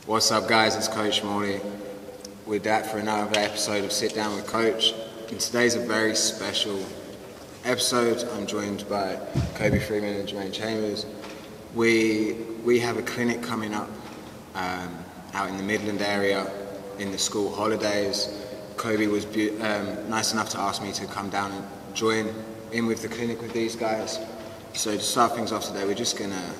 What's up, guys? It's Coach Morley. We're back for another episode of Sit Down with Coach. And today's a very special episode. I'm joined by Coby Freeman and Jermaine Chambers. We have a clinic coming up out in the Midland area in the school holidays. Coby was nice enough to ask me to come down and join in with the clinic with these guys. So to start things off today, we're just gonna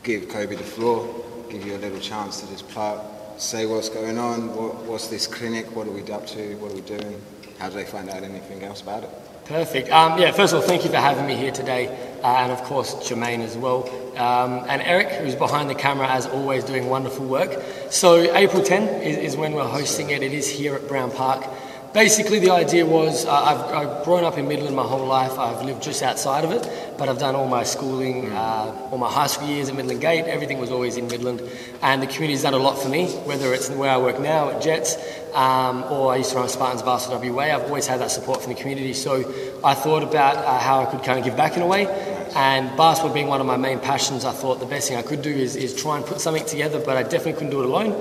give Coby the floor, give you a little chance to just plug, say what's going on, what's this clinic, what are we up to, what are we doing, how do they find out anything else about it? Perfect. First of all, thank you for having me here today, and of course Jermaine as well, and Eric, who's behind the camera as always doing wonderful work. So April 10 is when we're hosting it. It is here at Brown Park. Basically, the idea was I've grown up in Midland my whole life. I've lived just outside of it, but I've done all my schooling, all my high school years at Midland Gate. Everything was always in Midland, and the community's done a lot for me, whether it's where I work now at Jets, or I used to run Spartans Basketball WA. I've always had that support from the community, so I thought about how I could kind of give back in a way. And basketball being one of my main passions, I thought the best thing I could do is try and put something together, but I definitely couldn't do it alone.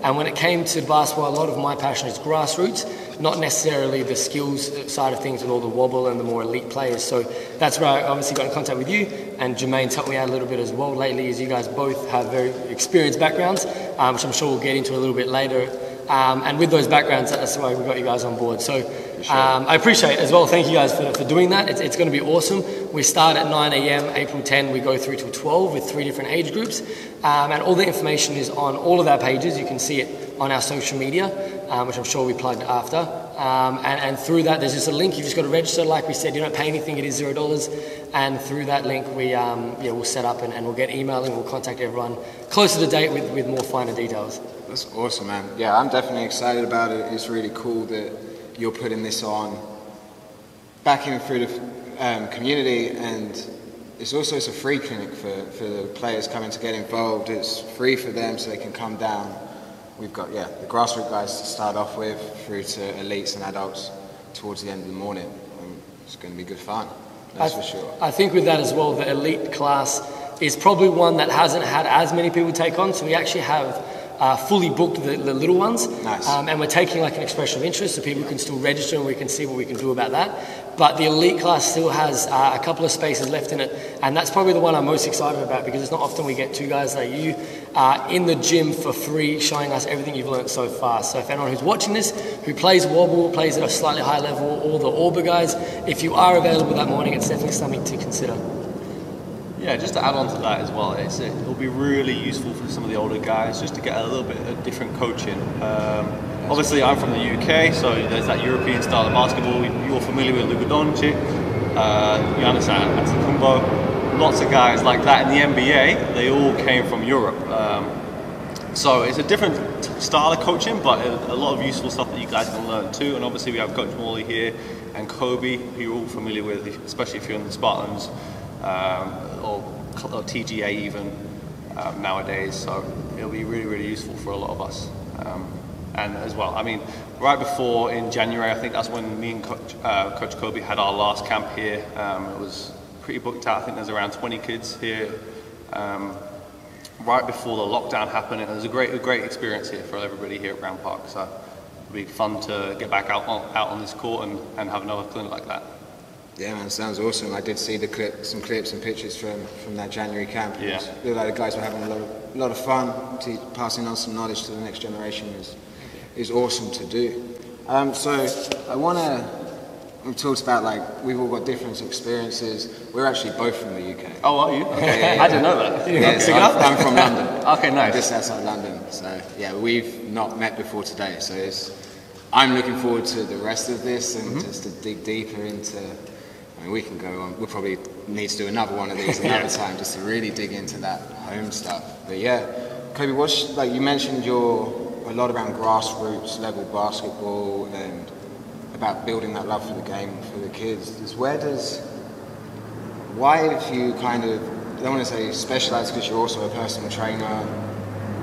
And when it came to basketball, a lot of my passion is grassroots, not necessarily the skills side of things with all the wobble and the more elite players. So that's where I obviously got in contact with you, and Jermaine's helped me out a little bit as well lately, as you guys both have very experienced backgrounds, which I'm sure we'll get into a little bit later. And with those backgrounds, that's why we got you guys on board. So I appreciate it as well. Thank you guys for doing that. It's going to be awesome. We start at 9 a.m. April 10. We go through till 12 with 3 different age groups. And all the information is on all of our pages. You can see it on our social media, which I'm sure we plugged after. And through that, there's just a link. You've just got to register. Like we said, you don't pay anything. It is $0. And through that link, we'll set up and we'll get emailing. We'll contact everyone closer to date with more finer details. That's awesome, man. Yeah, I'm definitely excited about it. It's really cool that you're putting this on, backing through the community, and it's a free clinic for the players coming to get involved. It's free for them so they can come down. We've got, the grassroots guys to start off with, through to elites and adults towards the end of the morning. It's going to be good fun, that's for sure. I think with that as well, the elite class is probably one that hasn't had as many people take on, so we actually have fully booked the little ones. Nice. And we're taking like an expression of interest so people can still register and we can see what we can do about that. But the elite class still has a couple of spaces left in it, and that's probably the one I'm most excited about, because it's not often we get two guys like you in the gym for free showing us everything you've learned so far. So if anyone who's watching this, who plays wobble, plays at a slightly higher level, or the Auber guys, if you are available that morning, it's definitely something to consider. Yeah, just to add on to that as well, it'll be really useful for some of the older guys just to get a little bit of different coaching. Obviously, I'm from the UK, so there's that European style of basketball. You're familiar with Luka Doncic, Giannis Antetokounmpo, lots of guys like that in the NBA. They all came from Europe. So it's a different style of coaching, but a lot of useful stuff that you guys can learn too. And obviously, we have Coach Morley here and Coby, who you're all familiar with, especially if you're in the Spartans. Or TGA even nowadays, so it'll be really, really useful for a lot of us. And as well, I mean, right before in January, I think that's when me and Coach Coby had our last camp here. It was pretty booked out. I think there's around 20 kids here. Right before the lockdown happened, and it was a great experience here for everybody here at Brown Park. So it'll be fun to get back out on this court and have another clinic like that. Yeah, man, sounds awesome. I did see some clips and pictures from that January camp. Yeah. It looked like the guys were having a lot of fun. Passing on some knowledge to the next generation is awesome to do. So we've talked about, like, we've all got different experiences. We're actually both from the UK. Oh, are you? Okay, I didn't know that. Yeah, so I'm from London. Okay, nice. Just outside London. So yeah, we've not met before today. So I'm looking forward to the rest of this and just to dig deeper into. I mean, we can go on. We'll probably need to do another one of these another time just to really dig into that home stuff. But yeah, Coby, like you mentioned, you're a lot around grassroots level basketball and about building that love for the game for the kids. Why have you kind of, I don't want to say specialise because you're also a personal trainer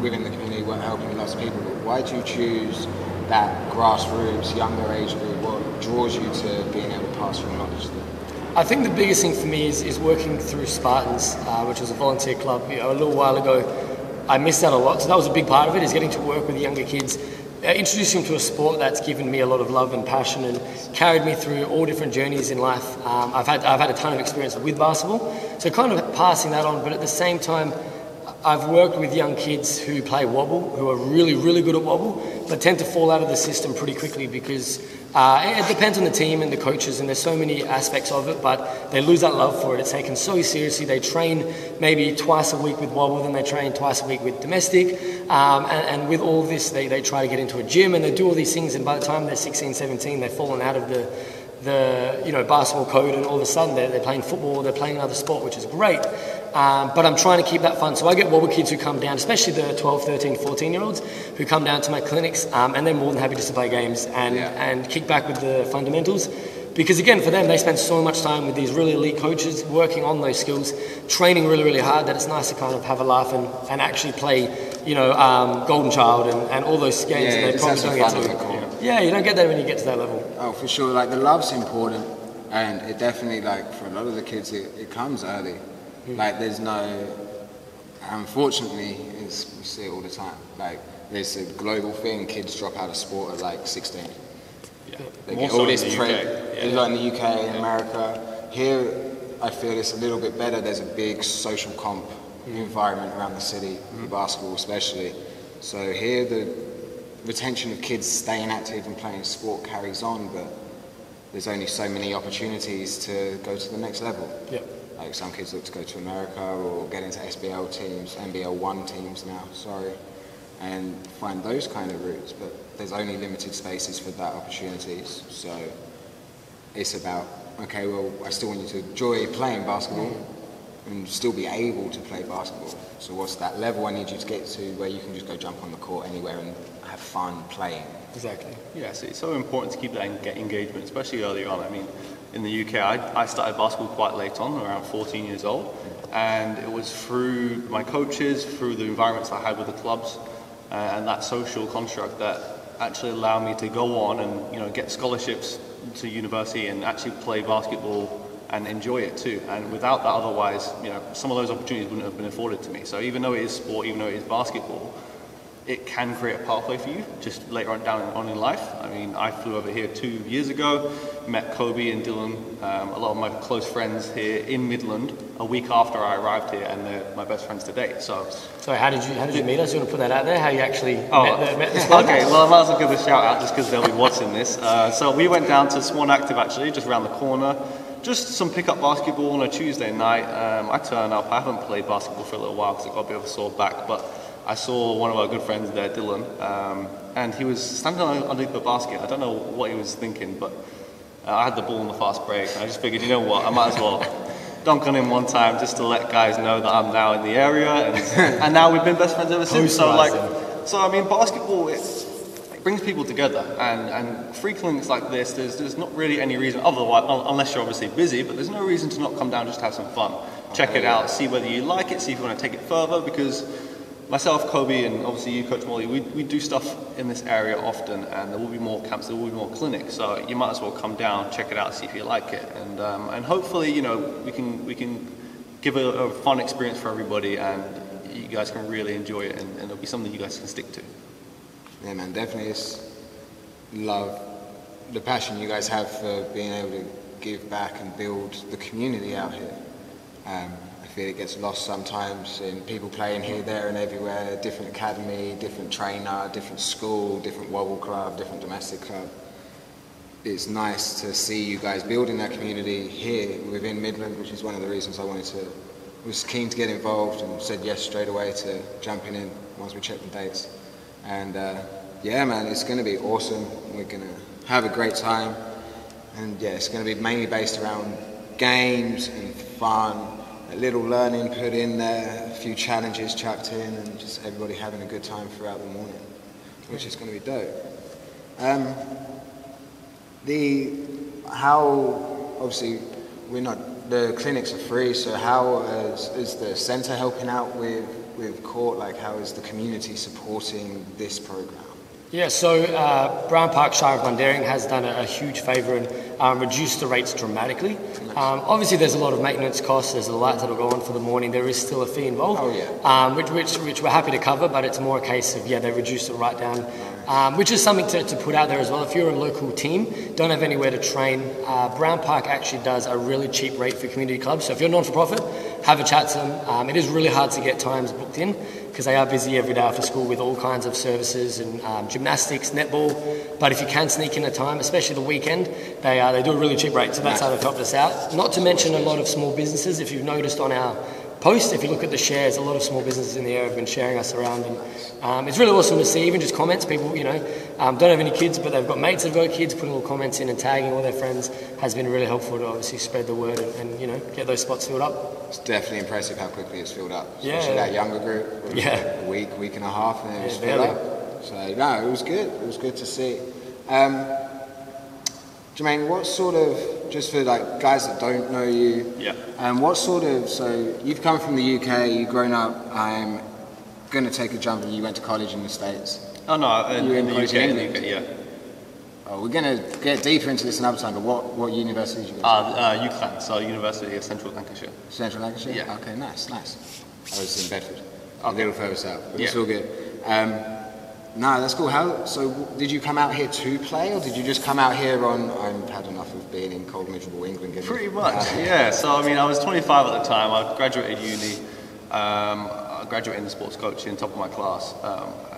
within the community, helping lots of people, but why do you choose that grassroots, younger age group? What draws you to being able to pass your knowledge to them? I think the biggest thing for me is working through Spartans, which was a volunteer club. A little while ago, I missed out a lot. So that was a big part of it, is getting to work with younger kids, introducing them to a sport that's given me a lot of love and passion and carried me through all different journeys in life. I've had a ton of experience with basketball, so kind of passing that on, but at the same time, I've worked with young kids who play wobble, who are really, really good at wobble, but tend to fall out of the system pretty quickly because it depends on the team and the coaches, and there's so many aspects of it, but they lose that love for it. It's taken so seriously. They train maybe twice a week with wobble, then they train twice a week with domestic, and with all this, they try to get into a gym, and they do all these things, and by the time they're 16, 17, they've fallen out of the basketball code, and all of a sudden they're playing football, they're playing another sport, which is great. But I'm trying to keep that fun. So I get wobble kids who come down, especially the 12, 13, 14-year-olds, who come down to my clinics, and they're more than happy just to play games and kick back with the fundamentals. Because again, for them, they spend so much time with these really elite coaches, working on those skills, training really, really hard, that it's nice to kind of have a laugh and actually play, Golden Child and all those games that they probably don't get to. Yeah, you don't get that when you get to that level. Oh, for sure. Like, the love's important, and it definitely, like, for a lot of the kids, it comes early. Like, there's no, unfortunately, we see it all the time. Like, there's a global thing, kids drop out of sport at like 16. Yeah. They get all this trade, like in the UK and America. Here, I feel it's a little bit better. There's a big social comp environment around the city, basketball especially. So here, the retention of kids staying active and playing sport carries on, but there's only so many opportunities to go to the next level. Yeah. Like, some kids look to go to America or get into SBL teams, NBL 1 teams now, and find those kind of routes, but there's only limited spaces for that opportunities. So it's about, okay, well, I still want you to enjoy playing basketball and still be able to play basketball. So what's that level I need you to get to where you can just go jump on the court anywhere and have fun playing? Exactly. Yeah, so it's so important to keep that engagement, especially early on. I mean, in the UK, I started basketball quite late on, around 14 years old, and it was through my coaches, through the environments I had with the clubs, and that social construct that actually allowed me to go on and get scholarships to university and actually play basketball and enjoy it too. And without that, otherwise, some of those opportunities wouldn't have been afforded to me. So even though it is sport, even though it is basketball, it can create a pathway for you just later on in life. I mean, I flew over here 2 years ago, met Coby and Dylan, a lot of my close friends here in Midland, a week after I arrived here, and they're my best friends today. So how did you meet us? You want to put that out there? How you actually met the squad? Okay, well, I might as well give a shout out just because they'll be watching this. So we went down to Swan Active, actually, just around the corner. Just some pickup basketball on a Tuesday night. I turned up. I haven't played basketball for a little while because I got a bit of a sore back, but I saw one of our good friends there, Dylan, and he was standing underneath the basket. I don't know what he was thinking, but I had the ball in the fast break, and I just figured, you know what, I might as well dunk on him one time just to let guys know that I'm now in the area, and now we've been best friends ever since. So I mean, basketball, it brings people together, and free clinics like this, there's not really any reason, otherwise, unless you're obviously busy, but there's no reason to not come down just to have some fun. Check it out, see whether you like it, see if you want to take it further, because myself, Coby, and obviously you, Coach Molly, we do stuff in this area often, and there will be more camps, there will be more clinics, so you might as well come down, check it out, see if you like it, and hopefully, we can give a fun experience for everybody, and you guys can really enjoy it, and it'll be something you guys can stick to. Yeah, man, definitely love the passion you guys have for being able to give back and build the community out here. I feel it gets lost sometimes in people playing here, there and everywhere, different academy, different trainer, different school, different wobble club, different domestic club. It's nice to see you guys building that community here within Midland, which is one of the reasons I was keen to get involved and said yes straight away to jumping in once we checked the dates. And yeah, man, it's going to be awesome. We're going to have a great time. And yeah, it's going to be mainly based around games and fun, a little learning put in there, a few challenges chucked in, and just everybody having a good time throughout the morning, which is going to be dope. Obviously, the clinics are free, so how is the centre helping out with court? Like, how is the community supporting this program? Yeah, so Brown Park Shire of Mundaring has done a huge favour and reduced the rates dramatically. Obviously, there's a lot of maintenance costs. There's the lights that will go on for the morning. There is still a fee involved, which we're happy to cover, but it's more a case of, they reduced it right down, which is something to put out there as well. If you're a local team, don't have anywhere to train, Brown Park actually does a really cheap rate for community clubs. So if you're non-for-profit, have a chat to them. It is really hard to get times booked in because they are busy every day after school with all kinds of services and gymnastics, netball. But if you can sneak in a time, especially the weekend, they do a really cheap rate. So that's how they've helped us out. Not to mention a lot of small businesses. If you've noticed on our post, if you look at the shares, a lot of small businesses in the area have been sharing us around, and it's really awesome to see. Even just comments, people don't have any kids, but they've got mates that've got kids, putting little comments in and tagging all their friends has been really helpful to obviously spread the word and get those spots filled up. It's definitely impressive how quickly it's filled up, especially that younger group. A week and a half, and then it's filled up. So no, it was good. It was good to see. Jermaine, what sort of, just for like guys that don't know you, what sort of, so you've come from the UK, you've grown up, I'm going to take a jump and you went to college in the States. Oh no, in the UK, England? yeah. Oh, we're going to get deeper into this another time, but what university did you go to? UCLan, so University of Central Lancashire. Central Lancashire? Yeah. Okay, nice. I was in Bedford, a little further south, but it's Yeah. all good. No, that's cool. So did you come out here to play, or did you just come out here on, I've had enough of being in cold, miserable England? Pretty much, yeah. So, I mean, I was 25 at the time. I graduated uni. I graduated in sports coaching, top of my class.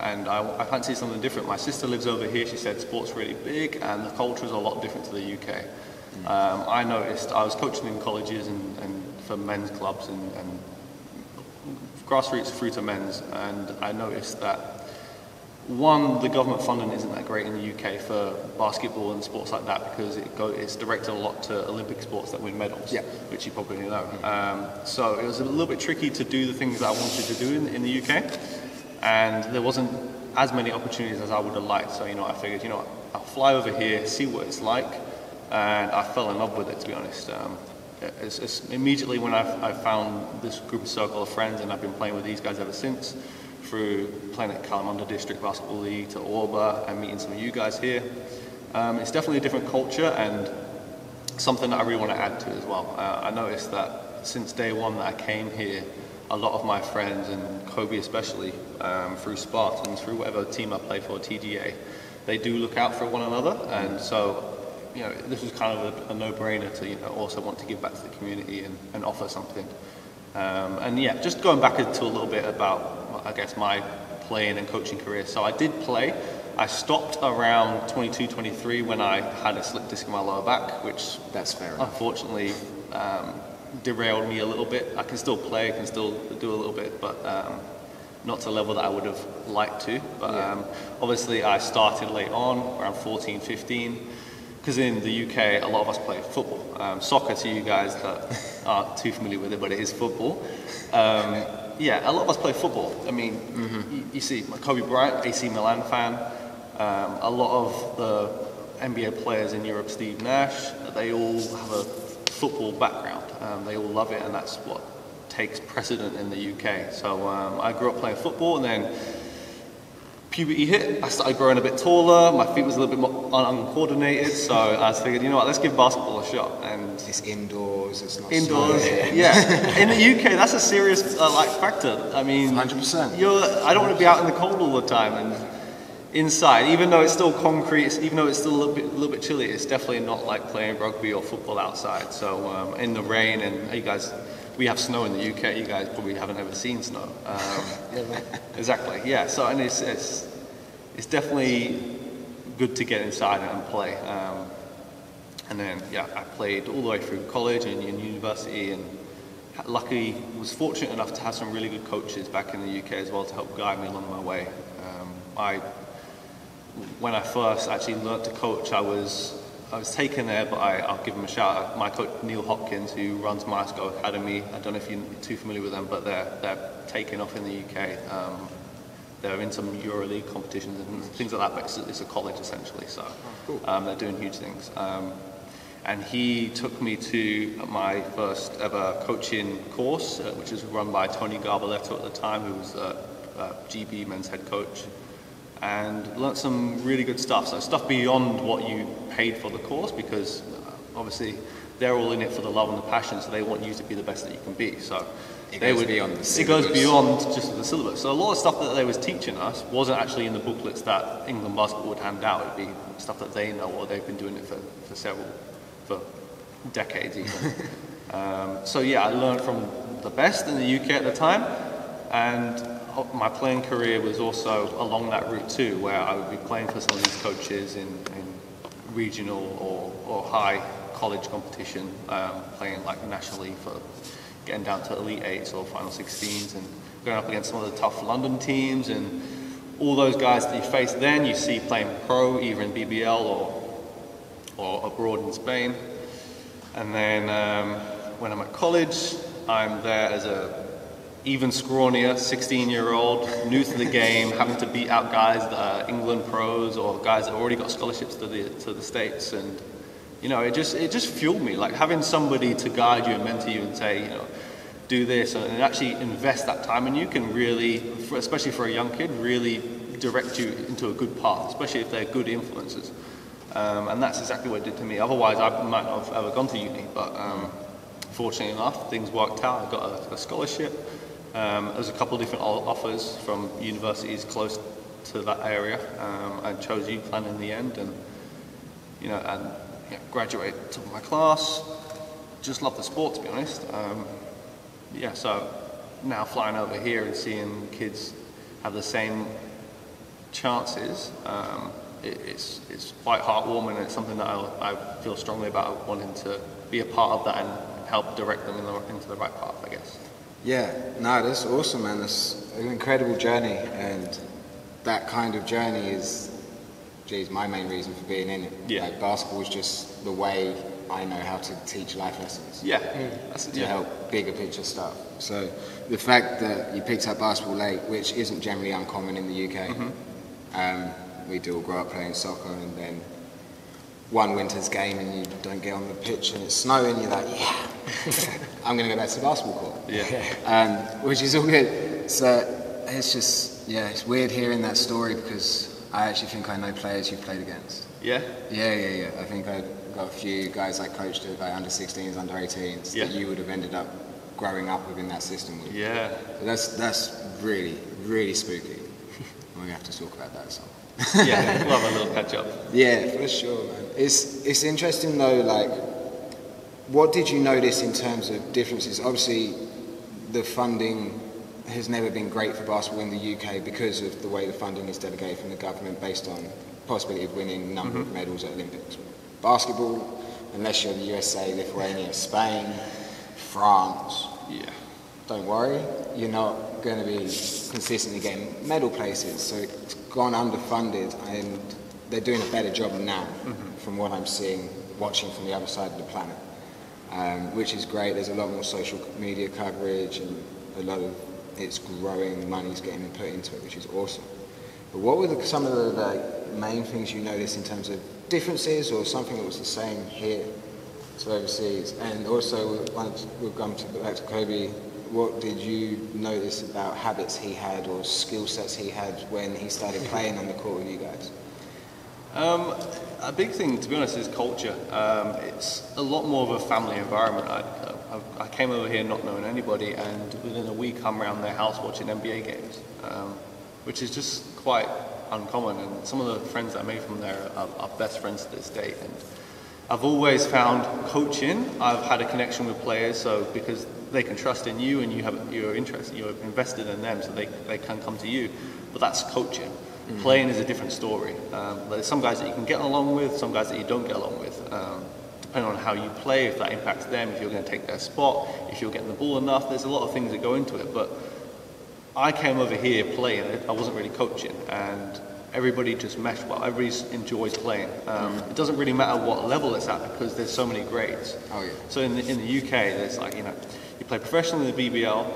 And I fancied something different. My sister lives over here. She said sport's really big, and the culture is a lot different to the UK. I noticed, I was coaching in colleges and for men's clubs and grassroots through to men's, and I noticed that one, the government funding isn't that great in the UK for basketball and sports like that because it's directed a lot to Olympic sports that win medals, which you probably know. So it was a little bit tricky to do the things that I wanted to do in the UK, and there wasn't as many opportunities as I would have liked. So I figured, I'll fly over here, see what it's like, and I fell in love with it, to be honest. It's immediately when I found this group of circle of friends, and I've been playing with these guys ever since, through playing at Kalamunda District Basketball League to Orba and meeting some of you guys here. It's definitely a different culture and something that I really want to add to as well. I noticed that since day one that I came here, a lot of my friends, and Coby especially, through Spartans, through whatever team I play for, TGA, they do look out for one another, and so this was kind of a no-brainer to also want to give back to the community and offer something. And yeah, just going back into a little bit about, I guess, my playing and coaching career. So I did play. I stopped around 22, 23 when I had a slip disc in my lower back, which that's fair enough. Unfortunately derailed me a little bit. I can still play, I can still do a little bit, but not to the level that I would have liked to. But obviously I started late on, around 14, 15. Because in the UK, a lot of us play football. Soccer, to you guys that aren't too familiar with it, but it is football. Yeah, a lot of us play football. I mean, you see, Kobe Bryant, AC Milan fan. A lot of the NBA players in Europe, Steve Nash, they all have a football background. They all love it, and that's what takes precedent in the UK. So I grew up playing football, and then puberty hit, I started growing a bit taller, my feet was a little bit more uncoordinated, so I figured, let's give basketball a shot. And it's indoors, it's not indoors, yeah. In the UK, that's a serious factor. I mean, 100%. I don't want to be out in the cold all the time, and inside, even though it's still concrete, even though it's still a little bit chilly, it's definitely not like playing rugby or football outside. So in the rain, and you guys, we have snow in the UK. You guys probably haven't ever seen snow. Exactly. Yeah. So and it's definitely good to get inside and play. And then I played all the way through college and university, and luckily was fortunate enough to have some really good coaches back in the UK as well to help guide me along my way. When I first actually learnt to coach, I was taken there, but I'll give him a shout out. My coach Neil Hopkins, who runs Marsco Academy, I don't know if you're too familiar with them, but they're taking off in the UK. They're in some EuroLeague competitions and things like that, but it's a college essentially, so they're doing huge things. And he took me to my first ever coaching course, which was run by Tony Garbaletto at the time, who was GB men's head coach. and learnt some really good stuff. So stuff beyond what you paid for the course, because obviously they're all in it for the love and the passion, so they want you to be the best that you can be. So it goes beyond just the syllabus. So a lot of stuff that they was teaching us wasn't actually in the booklets that England Basketball would hand out. It'd be stuff that they know, or they've been doing it for decades even. So yeah, I learned from the best in the UK at the time, and my playing career was also along that route too, where I would be playing for some of these coaches in regional or high college competition, playing like nationally for getting down to Elite 8s or Final 16s, and going up against some of the tough London teams, and all those guys that you face then you see playing pro, either in BBL or abroad in Spain. And then when I'm at college, I'm there as a even scrawnier 16-year-old, new to the game, having to beat out guys that are England pros or guys that already got scholarships to the States. And you know, it just fueled me, like having somebody to guide you and mentor you and say, you know, do this, and actually invest that time in you can really, especially for a young kid, really direct you into a good path, especially if they're good influences. And that's exactly what it did to me. Otherwise, I might not have ever gone to uni, but fortunately enough, things worked out. I got a scholarship. There was a couple of different offers from universities close to that area. I chose UCLan in the end, and graduated top of my class. Just love the sport, to be honest. So now flying over here and seeing kids have the same chances, it's quite heartwarming, and it's something that I feel strongly about, wanting to be a part of that and help direct them into the right path, I guess. Yeah, no, that's awesome, man. That's an incredible journey, and that kind of journey is, my main reason for being in it. Yeah. Like, basketball is just the way I know how to teach life lessons. Yeah. To help bigger picture stuff. So the fact that you picked up basketball late, which isn't generally uncommon in the UK, we do all grow up playing soccer, and then one winter's game and you don't get on the pitch and it's snowing, you're like, yeah, I'm going to go back to the basketball court. Yeah. Which is all good. So it's just, it's weird hearing that story, because I actually think I know players you've played against. Yeah? Yeah. I think I've got a few guys I coached at, like under 16s, under 18s, that you would have ended up growing up within that system with. Yeah. So that's really, really spooky. We're going to have to talk about that at some point. Yeah, we'll have a little catch up. Yeah, for sure, man. It's interesting though, like, what did you notice in terms of differences? Obviously, the funding has never been great for basketball in the UK because of the way the funding is delegated from the government based on possibility of winning number of medals at Olympics. Basketball, unless you're the USA, Lithuania, Spain, France, don't worry, you're not going to be consistently getting medal places. So it's gone underfunded, and they're doing a better job now from what I'm seeing, watching from the other side of the planet, which is great. There's a lot more social media coverage, and a lot of it's growing, money's getting put into it, which is awesome. But what were some of the main things you noticed in terms of differences, or something that was the same here to overseas? And also, once we'll come back to Coby, what did you notice about habits he had or skill sets he had when he started playing on the court with you guys? A big thing, to be honest, is culture. It's a lot more of a family environment. I came over here not knowing anybody, and within a week I'm around their house watching NBA games, which is just quite uncommon. And some of the friends that I made from there are best friends to this day. And I've always found coaching, I've had a connection with players, so because they can trust in you, and you're interested, you're invested in them, so they can come to you. But that's coaching. Playing is a different story. There's some guys that you can get along with, some guys that you don't get along with. Depending on how you play, if that impacts them, if you're going to take their spot, if you're getting the ball enough, there's a lot of things that go into it. But I came over here playing, I wasn't really coaching, and everybody just meshed well. Everybody enjoys playing. It doesn't really matter what level it's at, because there's so many grades. Oh yeah. So in the UK, there's you play professionally in the BBL,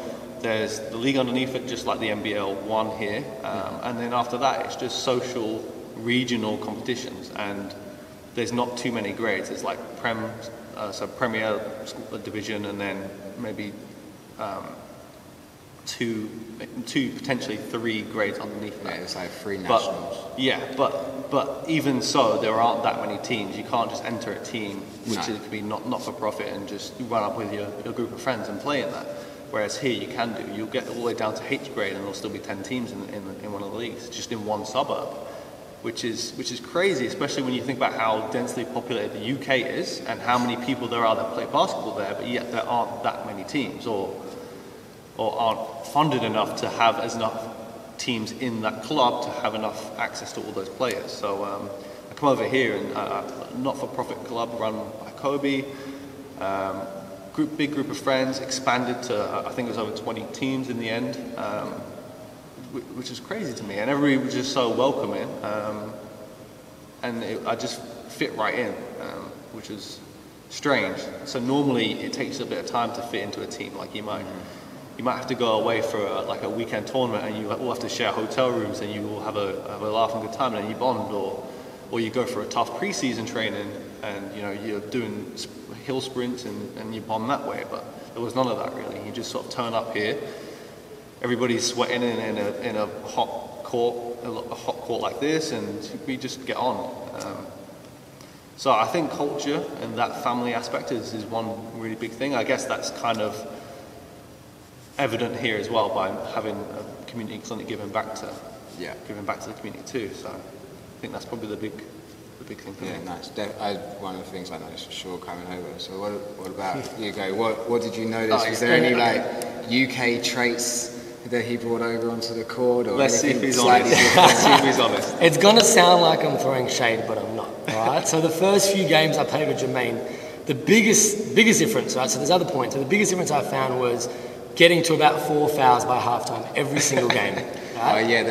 there's the league underneath it, just like the NBL 1 here, and then after that, it's just social, regional competitions, and there's not too many grades. It's like Premier Division, and then maybe two, potentially 3 grades underneath that. Yeah, it's like 3 nationals. But even so, there aren't that many teams. You can't just enter a team, which could be not for profit, and just run up with your group of friends and play in that. Whereas here you can do. You'll get all the way down to H grade, and there'll still be 10 teams in one of the leagues, just in one suburb, which is crazy, especially when you think about how densely populated the UK is and how many people there are that play basketball there, but yet there aren't that many teams, or aren't funded enough to have enough teams in that club to have enough access to all those players. So I come over here, and a not-for-profit club run by Coby, big group of friends, expanded to I think it was over 20 teams in the end, which is crazy to me, and everybody was just so welcoming, and I just fit right in, which is strange. So normally it takes a bit of time to fit into a team. Like you might have to go away for a weekend tournament, and you all have to share hotel rooms, and you all have a laugh and good time, and then you bond, or you go for a tough pre-season training, and you're doing hill sprints and you bond that way. But there was none of that really. You just sort of turn up here, everybody's sweating in a hot court like this, and we just get on. So I think culture and that family aspect is one really big thing. I guess that's kind of evident here as well by having a community clinic giving back to the community too. So I think that's probably the big thing for me. Yeah, nice. One of the things I noticed for sure coming over. So what about you, Go? What did you notice? Was there any UK traits that he brought over onto the court? Or Let's see if he's honest. It's going to sound like I'm throwing shade, but I'm not. All right. So the first few games I played with Jermaine, the biggest difference, right? So there's other points. So the biggest difference I found was getting to about 4 fouls by halftime every single game. Right?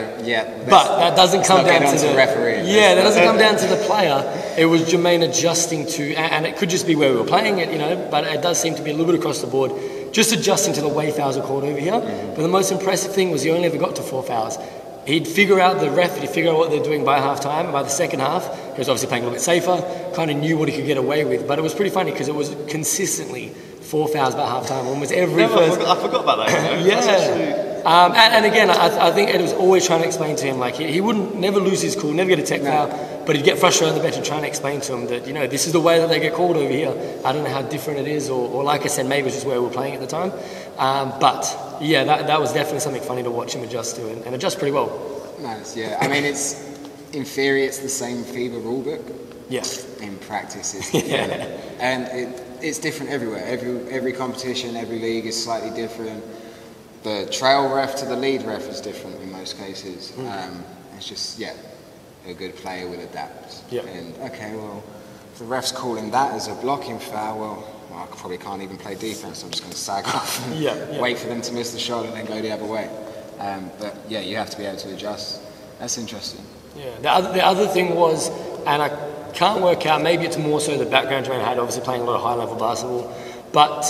But that doesn't come down to the referee. Yeah, that doesn't come down to the player. It was Jermaine adjusting to, and it could just be where we were playing it, but it does seem to be a little bit across the board, just adjusting to the way fouls are called over here. But the most impressive thing was he only ever got to 4 fouls. He'd figure out he'd figure out what they're doing by halftime, and by the second half, he was obviously playing a little bit safer, kind of knew what he could get away with. But it was pretty funny because it was consistently 4 fouls by halftime, almost every first. I forgot about that. Yeah. And again, I think Ed was always trying to explain to him, like he wouldn't never lose his cool, never get a tech foul, but he'd get frustrated on the bench and trying to explain to him that this is the way that they get called over here. I don't know how different it is, or like I said, maybe it's just where we were playing at the time. But yeah, that was definitely something funny to watch him adjust to, and adjust pretty well. Nice, yeah. I mean, in theory it's the same FIBA rulebook. Yes. In practice, it's different. And it's different everywhere. Every competition, every league is slightly different. The trail ref to the lead ref is different in most cases. It's just, a good player will adapt. Yeah. And okay, well, if the ref's calling that as a blocking foul, well, I probably can't even play defense. I'm just going to sag off and wait for them to miss the shot and then go the other way. But yeah, you have to be able to adjust. That's interesting. Yeah. The other thing was, and I can't work out, maybe it's more so the background Jermaine had, obviously playing a lot of high-level basketball, but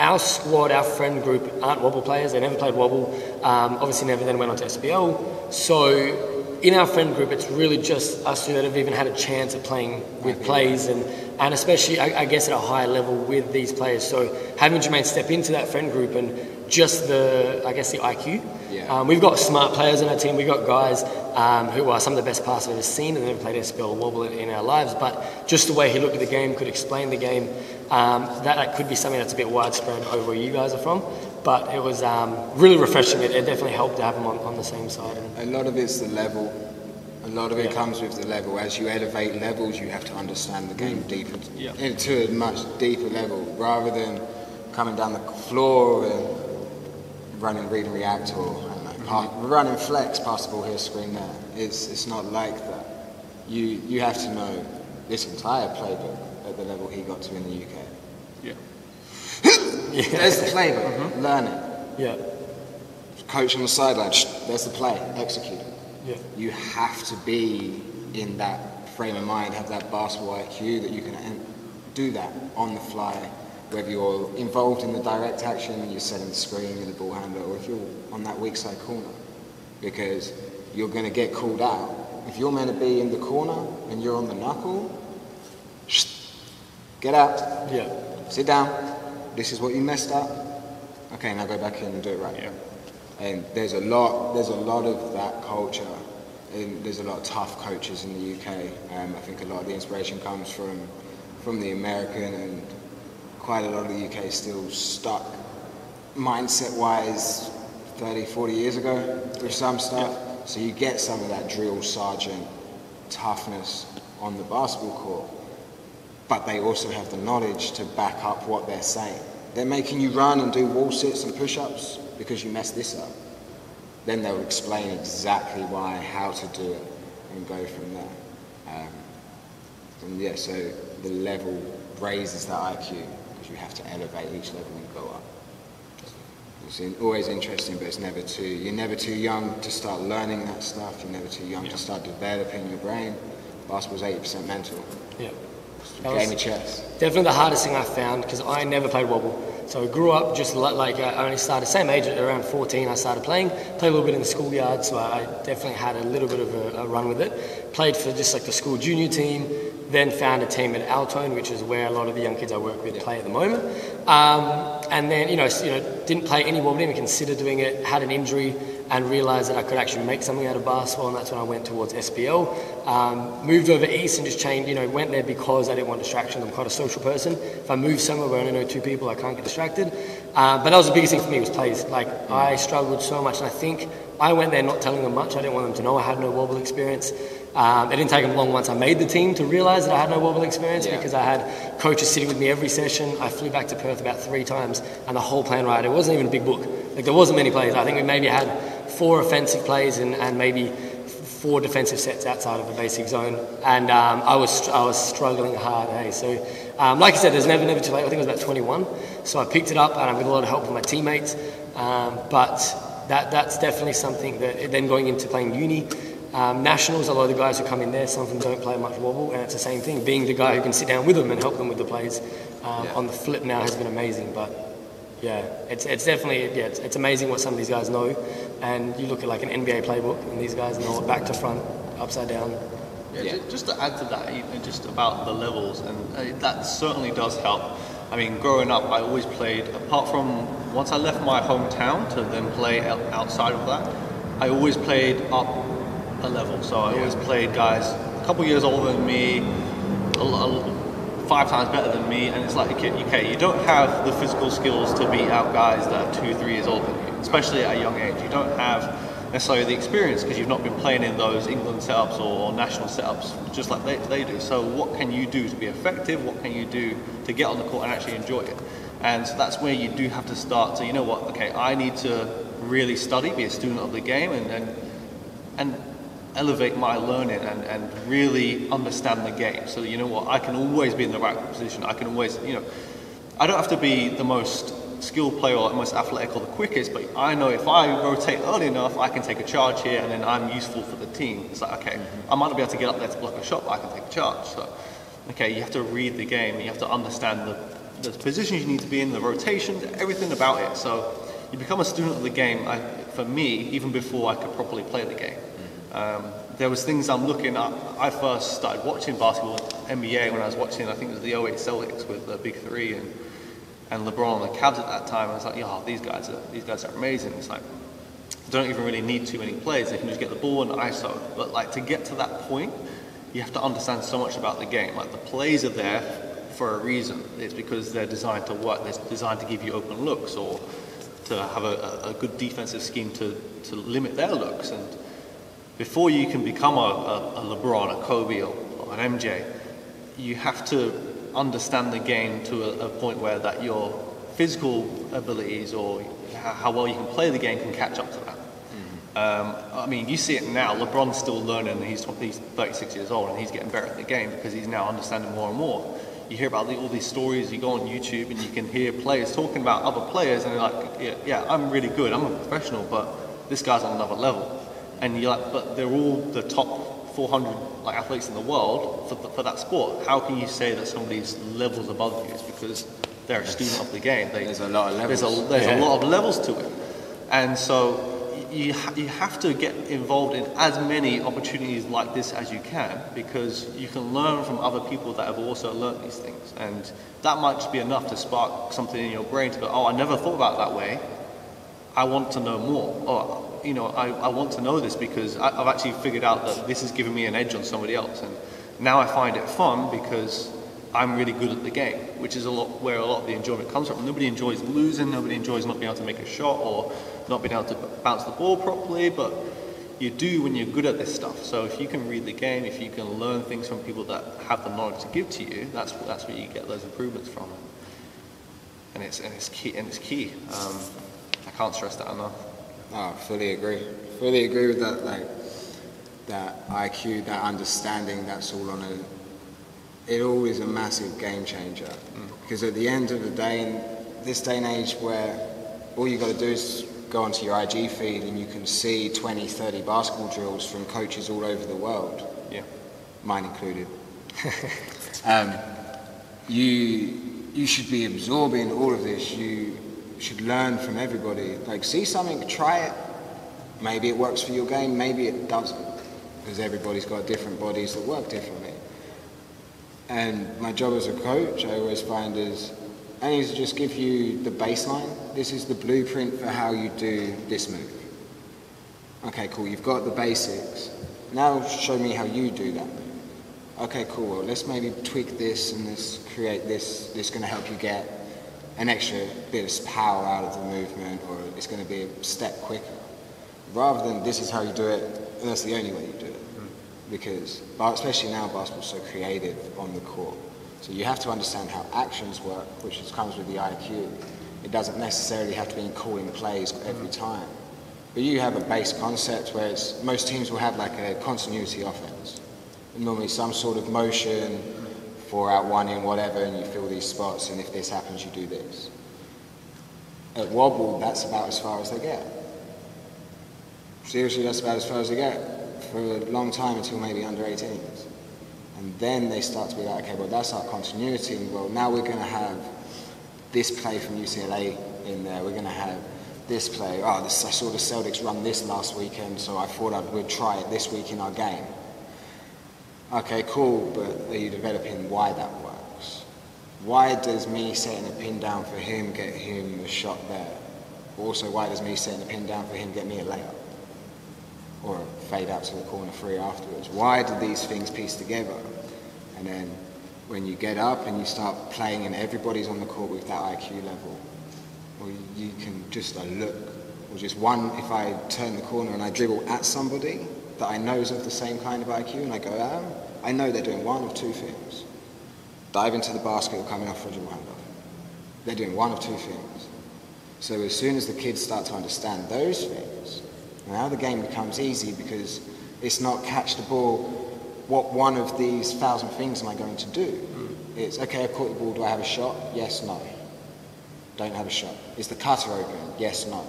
our squad, our friend group aren't wobble players. They never played wobble. Obviously never then went on to SBL. So in our friend group, it's really just us two that have even had a chance at playing with plays, and especially, I guess, at a higher level with these players. So having Jermaine step into that friend group and just the IQ. Yeah. We've got smart players in our team. We've got guys who are some of the best passers I've ever seen, and they've played SBL or wobble in our lives. But just the way he looked at the game, could explain the game, that could be something that's a bit widespread over where you guys are from. But it was really refreshing. It definitely helped to have him on the same side. A lot of it's the level. A lot of it comes with the level. As you elevate levels, you have to understand the game deeper, to a much deeper level, rather than coming down the floor and running read and react, or running flex, pass the ball here, screen there. It's not like that. You have to know this entire playbook at the level he got to in the UK. Yeah. There's the playbook. Learn it. Yeah. Coach on the sideline. There's the play. Execute it. Yeah. You have to be in that frame of mind, have that basketball IQ that you can do that on the fly, whether you're involved in the direct action, you're setting the screen, you're the ball handler, or if you're on that weak side corner, because you're going to get called out. If you're meant to be in the corner and you're on the knuckle, get out. Yeah. Sit down. This is what you messed up. Okay, now go back in and do it right. Yeah. And there's a lot of that culture, and there's a lot of tough coaches in the UK. I think a lot of the inspiration comes from the American, and quite a lot of the UK is still stuck mindset-wise 30, 40 years ago with some stuff. Yeah. So you get some of that drill sergeant toughness on the basketball court, but they also have the knowledge to back up what they're saying. They're making you run and do wall sits and push-ups because you messed this up. Then they'll explain exactly why, how to do it, and go from there. And yeah, so the level raises that IQ because you have to elevate each level and go up. It's always interesting, but you're never too young to start learning that stuff. You're never too young to start developing your brain. Basketball's 80% mental. Yeah. Game of chess. Definitely the hardest thing I found, because I never played wobble. So I grew up just like I only started, same age, at around 14 I started playing. Played a little bit in the schoolyard, so I definitely had a little bit of a run with it. Played for just like the school junior team, then found a team at Altone, which is where a lot of the young kids I work with play at the moment. And then, didn't play any wobble, didn't even consider doing it, had an injury, and realised that I could actually make something out of basketball, and that's when I went towards SBL. Moved over east and just changed, went there because I didn't want distractions. I'm quite a social person. If I move somewhere where I only know two people, I can't get distracted. But that was the biggest thing for me, was plays. Like, I struggled so much, and I think I went there not telling them much. I didn't want them to know I had no wobble experience. It didn't take them long once I made the team to realise that I had no wobble experience, because I had coaches sitting with me every session. I flew back to Perth about 3 times, and the whole plan right, it wasn't even a big book. Like, there wasn't many plays. I think we maybe had 4 offensive plays and maybe 4 defensive sets outside of the basic zone, and I was struggling hard. So like I said, there's never too late. I think it was about 21, so I picked it up, and with a lot of help from my teammates. But that's definitely something that then going into playing uni. Nationals, a lot of the guys who come in there, some of them don't play much wobble, and it's the same thing. Being the guy who can sit down with them and help them with the plays on the flip now has been amazing. But yeah, it's definitely, it's amazing what some of these guys know. And you look at like an NBA playbook, and these guys know it back to front, upside down. Yeah. Just to add to that, even just about the levels, and that certainly does help. I mean, growing up, I always played, apart from once I left my hometown to then play outside of that, I always played up a level. So I always played guys a couple years older than me, 5 times better than me, and it's like, okay, you don't have the physical skills to beat out guys that are 2, 3 years older than you, especially at a young age. You don't have necessarily the experience because you've not been playing in those England setups or national setups just like they do. So what can you do to be effective? What can you do to get on the court and actually enjoy it? And so that's where you do have to start to, okay, I need to really study, be a student of the game, and elevate my learning and really understand the game. So I can always be in the right position. I can always, I don't have to be the most skilled player or the most athletic or the quickest, but I know if I rotate early enough, I can take a charge here, and then I'm useful for the team. It's like, okay, I might not be able to get up there to block a shot, but I can take a charge. So, okay, you have to read the game, and you have to understand the positions you need to be in, the rotations, everything about it. So you become a student of the game, for me, even before I could properly play the game. There was things I'm looking at. I first started watching basketball, NBA, when I was watching, I think it was the 08 Celtics with the Big Three and LeBron and the Cavs at that time. I was like, these guys are amazing. It's like, they don't even really need too many plays. They can just get the ball and ISO. But like, to get to that point, you have to understand so much about the game. Like, the plays are there for a reason. It's because they're designed to work. They're designed to give you open looks, or to have a good defensive scheme to limit their looks. And before you can become a LeBron, a Kobe, or an MJ, you have to understand the game to a point where that your physical abilities or how well you can play the game can catch up to that. I mean, you see it now. LeBron's still learning. He's 36 years old, and he's getting better at the game because he's now understanding more and more. You hear about all these stories. You go on YouTube and you can hear players talking about other players, and they're like, yeah, I'm really good. I'm a professional, but this guy's on another level. And you're like, but they're all the top 400 athletes in the world for that sport. How can you say that somebody's levels above you? It's because they're a student of the game. There's a lot of levels. There's a lot of levels to it. And so you have to get involved in as many opportunities like this as you can, because you can learn from other people that have also learned these things. And that might just be enough to spark something in your brain to go, I never thought about it that way. I want to know more, or I want to know this because I've actually figured out that this is giving me an edge on somebody else, and now I find it fun because I'm really good at the game, which is where a lot of the enjoyment comes from. Nobody enjoys losing, nobody enjoys not being able to make a shot or not being able to bounce the ball properly, but you do when you're good at this stuff. So if you can read the game, if you can learn things from people that have the knowledge to give to you, that's where you get those improvements from. And it's key. I can't stress that enough. I fully agree. Fully agree with that. Like that IQ, that understanding. That's all on it all is a massive game changer. Because at the end of the day, in this day and age where all you got to do is go onto your IG feed and you can see 20, 30 basketball drills from coaches all over the world, mine included. You should be absorbing all of this. You should learn from everybody. Like, see something, try it. Maybe it works for your game, maybe it doesn't, because everybody's got different bodies that work differently. And my job as a coach, I always find, is I need to just give you the baseline. This is the blueprint for how you do this move. Okay, cool, you've got the basics. Now show me how you do that move. Okay, cool, well, let's maybe tweak this and let's create this. This is going to help you get an extra bit of power out of the movement, or it's going to be a step quicker. Rather than this is how you do it, and that's the only way you do it. Because, especially now, basketball's so creative on the court. So you have to understand how actions work, which comes with the IQ. It doesn't necessarily have to be in calling plays every time. But you have a base concept where most teams will have like a continuity offense. Normally some sort of motion, 4 out, 1 in, whatever, and you fill these spots, and if this happens, you do this. At Wobble, that's about as far as they get. Seriously, that's about as far as they get. For a long time, until maybe under 18s. And then they start to be like, okay, well, that's our continuity. And well, now we're going to have this play from UCLA in there. We're going to have this play. I saw the Celtics run this last weekend, so I thought I would try it this week in our game. Okay, cool, but are you developing why that works? Why does me setting a pin down for him get him a shot there? Also, why does me setting a pin down for him get me a layup? Or a fade out to the corner 3 afterwards? Why do these things piece together? And then when you get up and you start playing and everybody's on the court with that IQ level, or you can just look, or just one, if I turn the corner and I dribble at somebody that I know is of the same kind of IQ and I go at them, I know they're doing one of 2 things. Dive into the basket or coming off for a dribble handoff. They're doing one of 2 things. So as soon as the kids start to understand those things, now the game becomes easy, because it's not catch the ball, what one of these 1,000 things am I going to do? It's, okay, I've caught the ball, do I have a shot? Yes, no. Don't have a shot. Is the cutter open? Yes, no.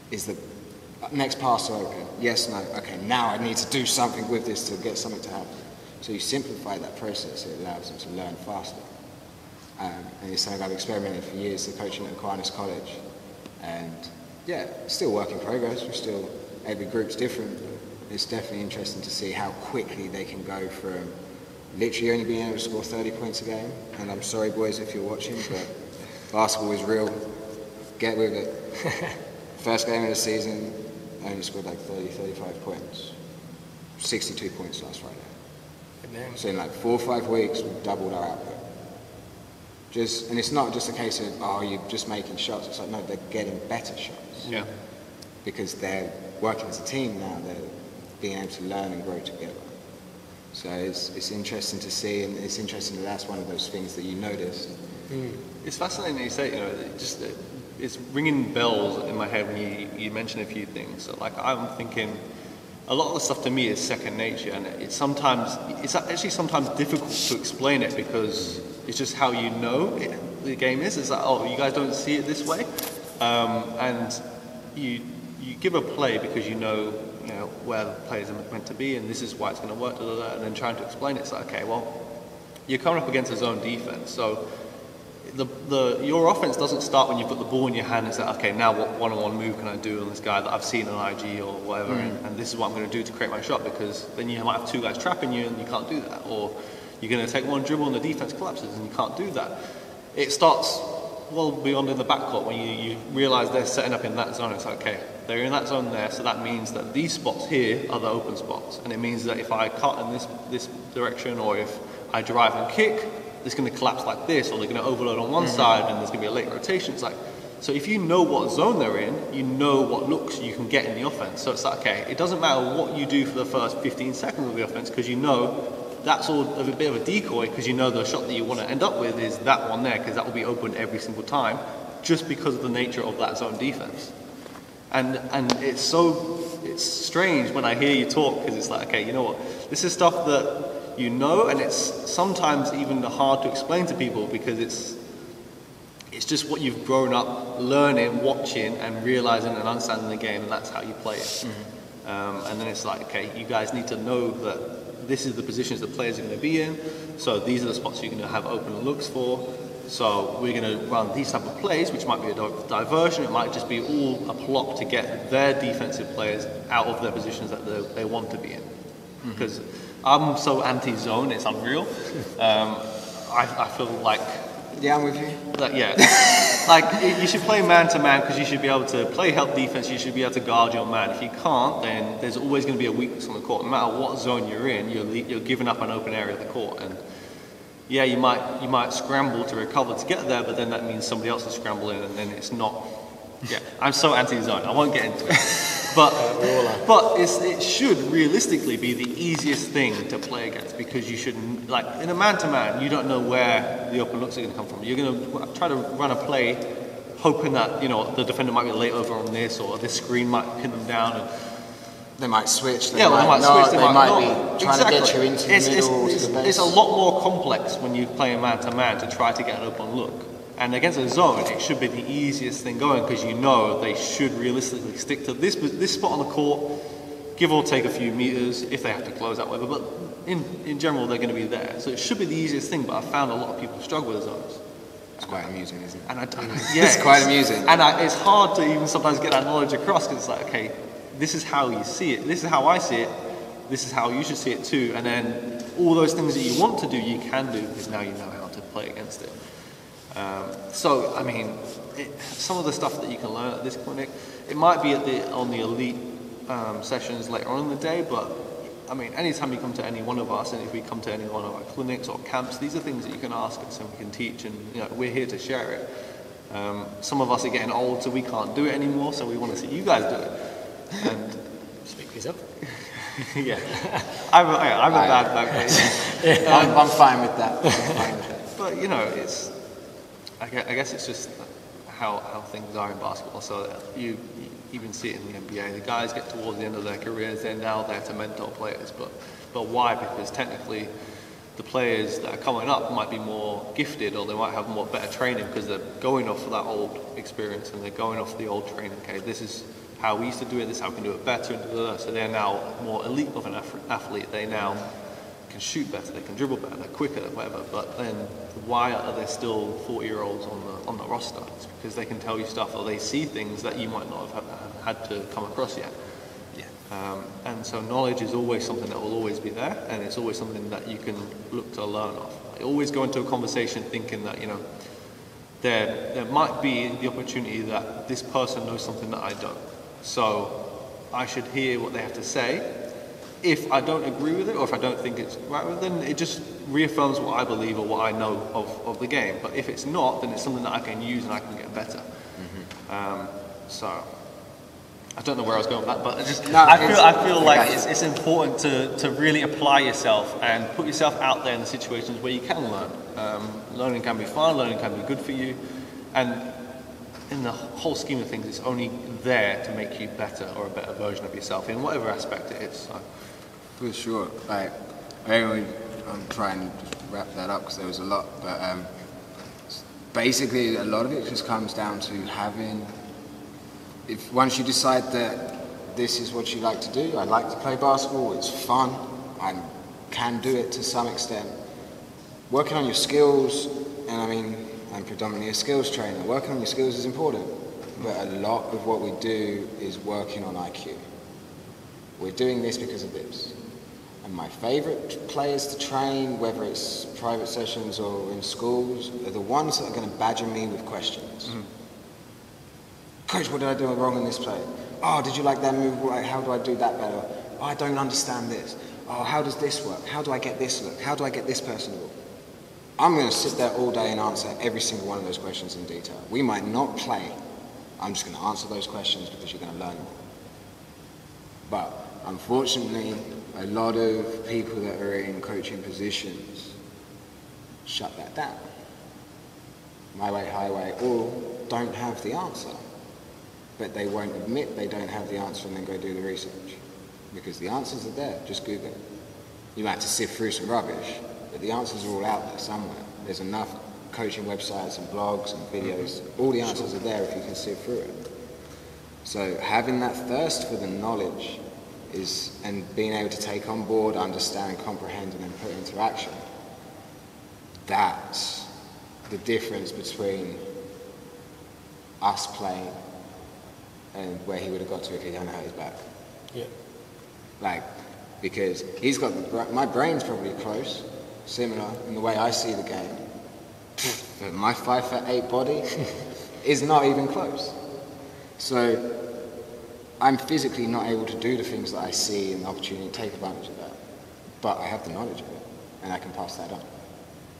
Is the next passer open? Yes, no. Okay, now I need to do something with this to get something to happen. So you simplify that process, it allows them to learn faster. And it's something I've experimented for years, the coaching at Aquinas College. And yeah, still work in progress. Every group's different, but it's definitely interesting to see how quickly they can go from literally only being able to score 30 points a game. And I'm sorry, boys, if you're watching, but basketball is real. Get with it. First game of the season, I only scored like 30, 35 points. 62 points last Friday. So in like 4 or 5 weeks, we've doubled our output. And it's not just a case of, you're just making shots. It's like, no, they're getting better shots. Yeah. Because they're working as a team now. They're being able to learn and grow together. So it's interesting to see, and it's interesting that that's one of those things that you noticed. It's fascinating that you say, it's ringing bells in my head when you mention a few things. So like, I'm thinking, a lot of the stuff to me is second nature, and it's actually sometimes difficult to explain it, because it's just how you know the game is. It's like, you guys don't see it this way, and you give a play because you know where the players are meant to be, and this is why it's going to work. And then trying to explain it's like, okay, well, you're coming up against a zone defense, so your offense doesn't start when you put the ball in your hand and say, okay, now what one-on-one move can I do on this guy that I've seen on IG or whatever, and this is what I'm going to do to create my shot, because then you might have 2 guys trapping you and you can't do that, or you're going to take one dribble and the defense collapses and you can't do that. It starts well beyond in the backcourt, when you realise they're setting up in that zone, it's like, okay, they're in that zone there, so that means that these spots here are the open spots. And it means that if I cut in this direction, or if I drive and kick, it's going to collapse like this, or they're going to overload on one side and there's going to be a late rotation. It's like, so if you know what zone they're in, you know what looks you can get in the offense. So it's like, okay, it doesn't matter what you do for the first 15 seconds of the offense, because you know that's all a bit of a decoy, because you know the shot that you want to end up with is that one there, because that will be open every single time, just because of the nature of that zone defense. And it's strange when I hear you talk, because it's like, okay, you know what, this is stuff that you know, and it's sometimes even hard to explain to people, because it's just what you've grown up learning, watching, and realizing and understanding the game, and that's how you play it. And then it's like, okay, you guys need to know that this is the positions the players are going to be in, so these are the spots you're going to have open looks for. So we're going to run these type of plays, which might be a diversion, it might just be all a plot to get their defensive players out of their positions that they want to be in. Because I'm so anti-zone, it's unreal. I feel like... Yeah, I'm with you. Like, you should play man-to-man, because you should be able to play help defense, you should be able to guard your man. If you can't, then there's always going to be a weakness on the court. No matter what zone you're in, you're giving up an open area of the court. And yeah, you might scramble to recover to get there, but then that means somebody else will scramble in, and then it's not... Yeah, I'm so anti-zone, I won't get into it. But it should realistically be the easiest thing to play against, because you shouldn't, like in a man-to-man, you don't know where the open looks are going to come from. You're going to try to run a play hoping that, you know, the defender might be late over on this, or this screen might pin them down. And they might switch. They might switch. They might be trying to get you into the middle. It's a lot more complex when you play man-to-man to try to get an open look. And against a zone, it should be the easiest thing going, because you know they should realistically stick to this spot on the court, give or take a few meters if they have to close out, whatever. But in general, they're going to be there. So it should be the easiest thing. But I found a lot of people struggle with zones. It's quite amusing, isn't it? And it's quite amusing. And it's hard to even sometimes get that knowledge across, because it's like, okay, this is how you see it. This is how I see it. This is how you should see it too. And then all those things that you want to do, you can do, because now you know how to play against it. So, I mean, some of the stuff that you can learn at this clinic, it might be on the elite sessions later on in the day, but I mean, anytime you come to any one of us, and if we come to any one of our clinics or camps, these are things that you can ask us and we can teach, and you know, we're here to share it. Some of us are getting old, so we can't do it anymore, so we want to see you guys do it. And speak for yourself. Yeah, I'm a bad back. I'm fine with that. But you know, I guess it's just how things are in basketball. So you even see it in the NBA. The guys get towards the end of their careers, they're now there to mentor players. But why? Because technically, the players that are coming up might be more gifted, or they might have more better training, because they're going off of that old experience and they're going off the old training. Okay, this is how we used to do it. This is how we can do it better. And so they're now more elite of an athlete. They now can shoot better, they can dribble better, they're quicker, whatever. But then why are there still 40-year-olds on the roster? It's because they can tell you stuff, or they see things that you might not have had to come across yet. Yeah. And so knowledge is always something that will always be there, and it's always something that you can look to learn off. I always go into a conversation thinking that, you know, there might be the opportunity that this person knows something that I don't. So I should hear what they have to say. If I don't agree with it, or if I don't think it's right with it, then it just reaffirms what I believe or what I know of the game. But if it's not, then it's something that I can use and I can get better. So I don't know where I was going with that, but I feel like it's important to really apply yourself and put yourself out there in the situations where you can learn. Learning can be fun, learning can be good for you, and in the whole scheme of things, it's only there to make you better, or a better version of yourself in whatever aspect it is. So. For sure. Like, I'm trying to just wrap that up because there was a lot, but basically a lot of it just comes down to having, if once you decide that this is what you like to do, I like to play basketball, it's fun, I can do it to some extent, working on your skills, and I mean, I'm predominantly a skills trainer. Working on your skills is important, but a lot of what we do is working on IQ. We're doing this because of this. And my favourite players to train, whether it's private sessions or in schools, are the ones that are going to badger me with questions. Coach, what did I do wrong in this play? Oh, did you like that move? How do I do that better? Oh, I don't understand this. Oh, how does this work? How do I get this look? How do I get this person to look? I'm going to sit there all day and answer every single one of those questions in detail. We might not play. I'm just going to answer those questions because you're going to learn more. But unfortunately, a lot of people that are in coaching positions shut that down. My way, highway, or don't have the answer. But they won't admit they don't have the answer and then go do the research. Because the answers are there, just Google it. You might have to sift through some rubbish, but the answers are all out there somewhere. There's enough coaching websites and blogs and videos. All the answers are there if you can sift through it. So having that thirst for the knowledge and being able to take on board, understand, comprehend, and then put into action, that's the difference between us playing and where he would have got to if he hadn't hurt his back. Yeah. Like, because he's got my brain's probably close, similar in the way I see the game. But my 5'8" body is not even close. So I'm physically not able to do the things that I see and the opportunity to take advantage of that. But I have the knowledge of it, and I can pass that on.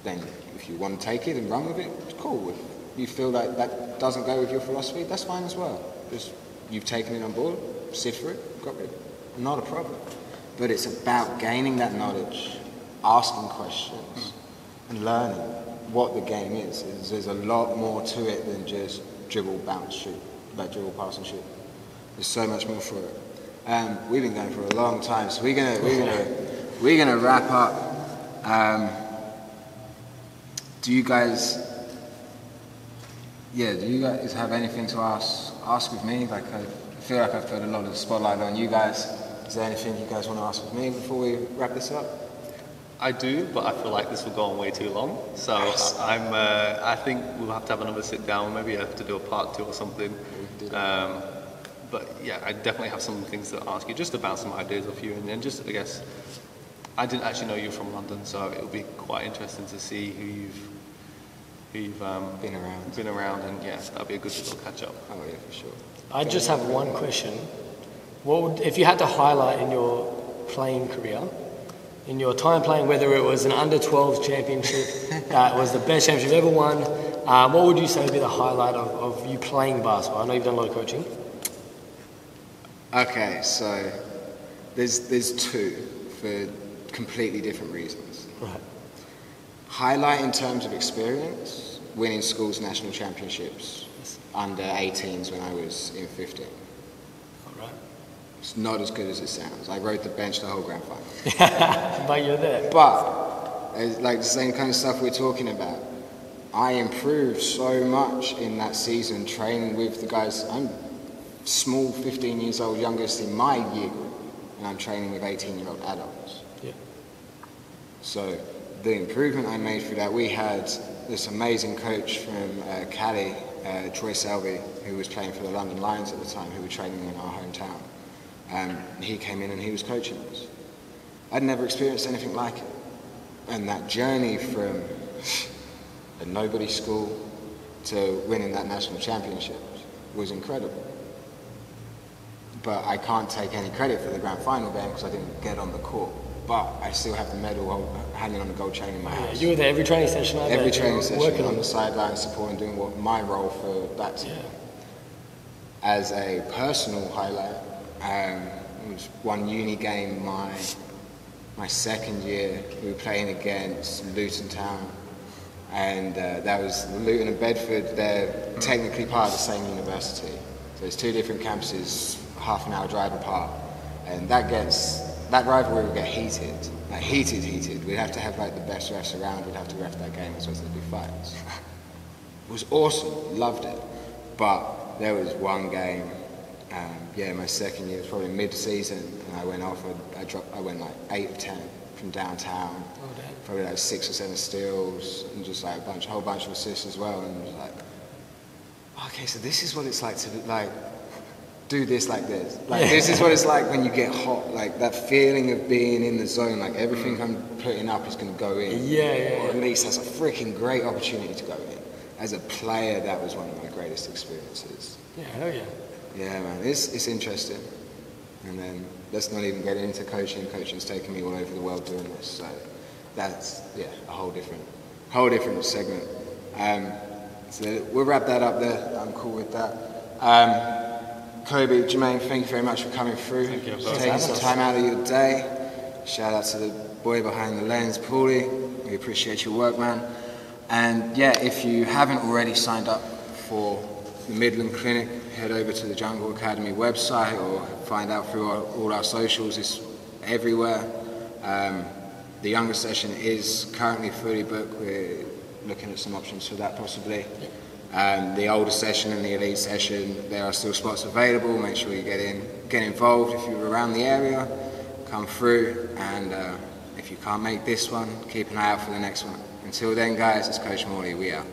Then if you want to take it and run with it, it's cool. If you feel like that doesn't go with your philosophy, that's fine as well. Just you've taken it on board, sift through it, got rid of it. Not a problem. But it's about gaining that knowledge, asking questions, and learning what the game is. There's a lot more to it than just dribble, bounce, shoot, like dribble, pass, and shoot. There's so much more for it. We've been going for a long time, so we're gonna wrap up. Do you guys have anything to ask with me? Like I feel like I've put a lot of the spotlight on you guys. Is there anything you guys want to ask with me before we wrap this up? I do, but I feel like this will go on way too long. So I think we'll have to have another sit down. Maybe I have to do a part 2 or something. But yeah, I definitely have some things to ask you, just to bounce some ideas off you, and then just, I guess, I didn't actually know you were from London, so it'll be quite interesting to see who you've been around, and yeah, that'll be a good little catch up. Oh yeah, for sure. I just have one question. What would, if you had to highlight in your playing career, in your time playing, whether it was an under-12s championship, that was the best championship you've ever won, what would you say would be the highlight of you playing basketball? I know you've done a lot of coaching. Okay, so there's 2 for completely different reasons. Right. Highlight in terms of experience, winning schools national championships under 18s when I was in 15. All right. It's not as good as it sounds. I rode the bench the whole grand final. But you're there. But it's like the same kind of stuff we're talking about. I improved so much in that season training with the guys. I'm small, 15 years old, youngest in my year group, and I'm training with 18-year-old adults. Yeah. So the improvement I made through that, we had this amazing coach from Cali, Troy Selby, who was playing for the London Lions at the time, who were training in our hometown. He came in and he was coaching us. I'd never experienced anything like it. And that journey from a nobody school to winning that national championship was incredible. But I can't take any credit for the grand final game because I didn't get on the court. But I still have the medal hanging on the gold chain in my house. Yeah, you were there every training session. Every training session, on the sideline, supporting, doing what my role for that team. Yeah. As a personal highlight, it was one uni game my second year. We were playing against Luton Town, and that was Luton and Bedford. They're technically part of the same university, so it's 2 different campuses, half an hour drive apart, and that rivalry would get heated, like heated. We'd have to have like the best refs around. We'd have to ref that game as well as there'd be fights. It was awesome, loved it, but there was one game. My second year was probably mid-season, and I went off. I went like 8 of 10 from downtown. Probably like 6 or 7 steals, and just like a whole bunch of assists as well. And it was like, okay, so this is what it's like to do this like this. Like this is what it's like when you get hot. Like that feeling of being in the zone. Like everything I'm putting up is going to go in. Or at least that's a freaking great opportunity to go in. As a player, that was one of my greatest experiences. Yeah, hell yeah. Yeah, man, it's interesting. And then let's not even get into coaching. Coaching's taken me all over the world doing this. So that's a whole different segment. So we'll wrap that up there. I'm cool with that. Coby, Jermaine, thank you very much for coming through. Thank you. Taking some time out of your day. Shout out to the boy behind the lens, Paulie. We appreciate your work, man. And yeah, if you haven't already signed up for the Midland Clinic, head over to the Jungle Academy website or find out through all our socials. It's everywhere. The younger session is currently fully booked. We're looking at some options for that possibly. The older session and the elite session, there are still spots available. Make sure you get involved. If you're around the area, come through. And if you can't make this one, keep an eye out for the next one. Until then, guys, it's Coach Morley. We out.